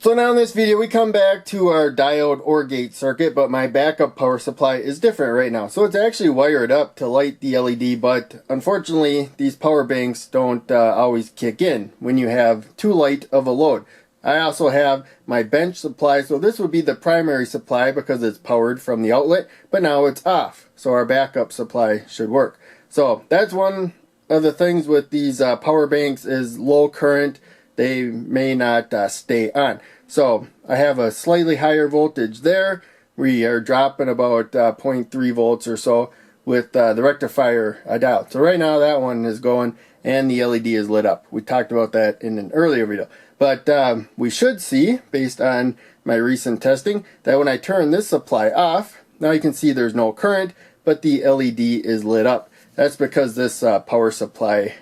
So now in this video we come back to our diode OR gate circuit, but my backup power supply is different right now. So it's actually wired up to light the LED, but unfortunately these power banks don't always kick in when you have too light of a load. I also have my bench supply, so this would be the primary supply because it's powered from the outlet, but now it's off, so our backup supply should work. So that's one of the things with these power banks is low current. They may not stay on. So I have a slightly higher voltage there. We are dropping about 0.3 volts or so with the rectifier dial. So right now that one is going and the LED is lit up. We talked about that in an earlier video. But we should see, based on my recent testing, that when I turn this supply off, now you can see there's no current, but the LED is lit up. That's because this power supply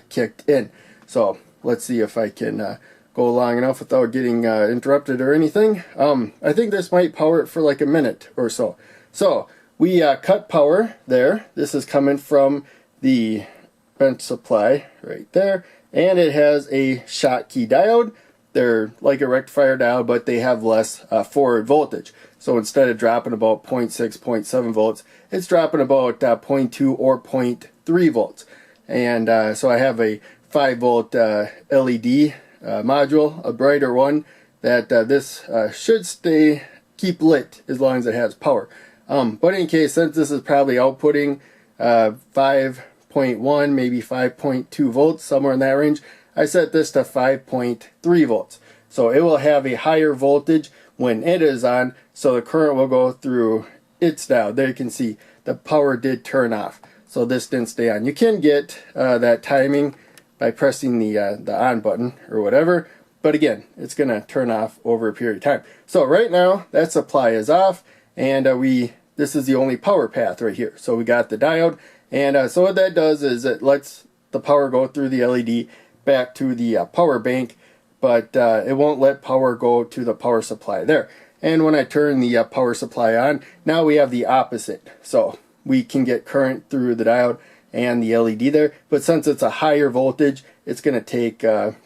kicked in. So let's see if I can go long enough without getting interrupted or anything. I think this might power it for like a minute or so. So we cut power there. This is coming from the bench supply right there, and it has a Schottky diode. They're like a rectifier diode, but they have less forward voltage. So instead of dropping about 0.6, 0.7 volts, it's dropping about 0.2 or 0.3 volts. And so I have a 5 volt LED module, a brighter one, that this should keep lit as long as it has power. But in case, since this is probably outputting 5.1, maybe 5.2 volts, somewhere in that range, I set this to 5.3 volts. So it will have a higher voltage when it is on, so the current will go through its diode. There you can see the power did turn off, so this didn't stay on. You can get that timing by pressing the on button or whatever, but again, it's going to turn off over a period of time. So right now that supply is off, and this is the only power path right here. So we got the diode, and so what that does is it lets the power go through the LED back to the power bank, but it won't let power go to the power supply there. And when I turn the power supply on, now we have the opposite. So we can get current through the diode and the LED there, but since it's a higher voltage, it's going to take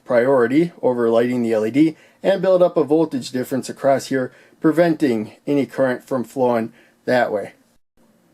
priority over lighting the LED and build up a voltage difference across here, preventing any current from flowing that way.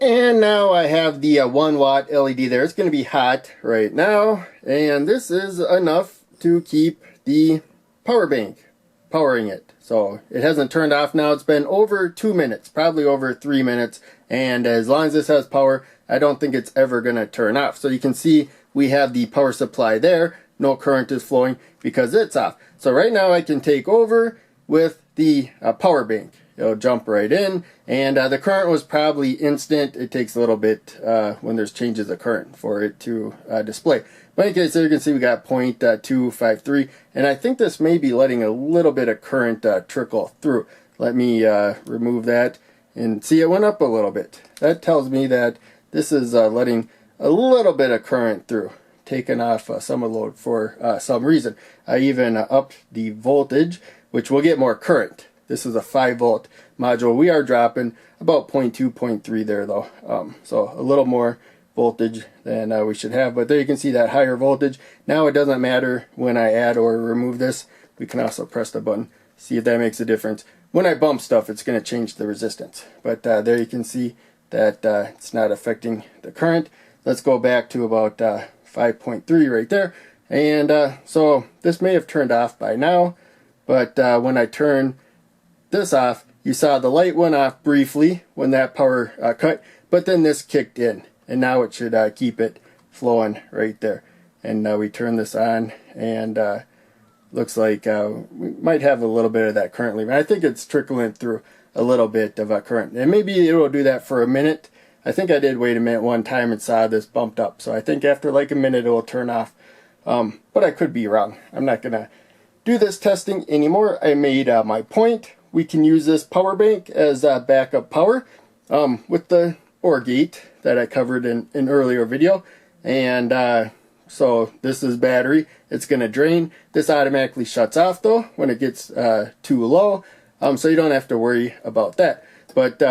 And now I have the 1 watt LED there. It's going to be hot right now, and this is enough to keep the power bank powering it. So it hasn't turned off now. It's been over 2 minutes, probably over 3 minutes, and as long as this has power, I don't think it's ever going to turn off. So you can see we have the power supply there. No current is flowing because it's off. So right now I can take over with the power bank. It'll jump right in, and the current was probably instant. It takes a little bit when there's changes of current for it to display. But in any case, there you can see we got 0.253, and I think this may be letting a little bit of current trickle through. Let me remove that, and see it went up a little bit. That tells me that this is letting a little bit of current through, taking off some of the load for some reason. I even upped the voltage, which will get more current. This is a 5 volt module. We are dropping about 0.2, 0.3 there though. So a little more voltage than we should have. But there you can see that higher voltage. Now it doesn't matter when I add or remove this. We can also press the button, see if that makes a difference. When I bump stuff, it's going to change the resistance. But there you can see that it's not affecting the current. Let's go back to about 5.3 right there. And so this may have turned off by now. But when I turn this off, you saw the light went off briefly when that power cut, but then this kicked in, and now it should keep it flowing right there. And we turn this on, and looks like we might have a little bit of that current leaving. I think it's trickling through a little bit of current, and maybe it will do that for a minute. I think I did wait a minute one time and saw this bumped up, so I think after like a minute it will turn off. But I could be wrong. I'm not gonna do this testing anymore. I made my point. We can use this power bank as backup power with the OR gate that I covered in an earlier video. And so this is battery. It's going to drain. This automatically shuts off though when it gets too low. So you don't have to worry about that. But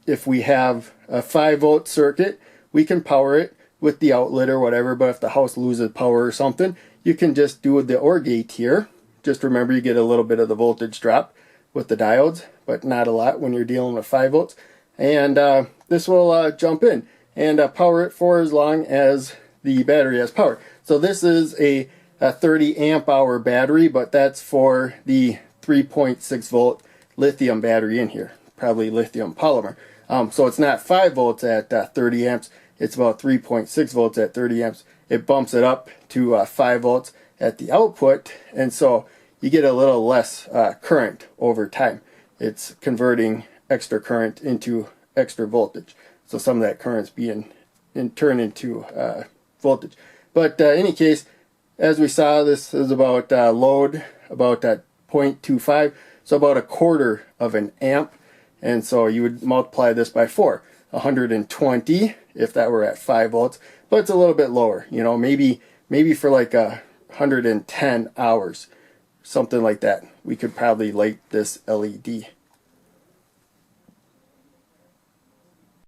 if we have a 5 volt circuit, we can power it with the outlet or whatever. But if the house loses power or something, you can just do the OR gate here. just remember you get a little bit of the voltage drop with the diodes, but not a lot when you're dealing with 5 volts. And this will jump in and power it for as long as the battery has power. So this is a 30 amp hour battery, but that's for the 3.6 volt lithium battery in here, probably lithium polymer. So it's not 5 volts at 30 amps, it's about 3.6 volts at 30 amps. It bumps it up to 5 volts at the output, and so you get a little less current over time. It's converting extra current into extra voltage. So some of that current's being turned into voltage. But in any case, as we saw, this is about load about 0.25, so about a quarter of an amp. And so you would multiply this by 4, 120 if that were at 5 volts, but it's a little bit lower, you know, maybe for like 110 hours, something like that, we could probably light this LED.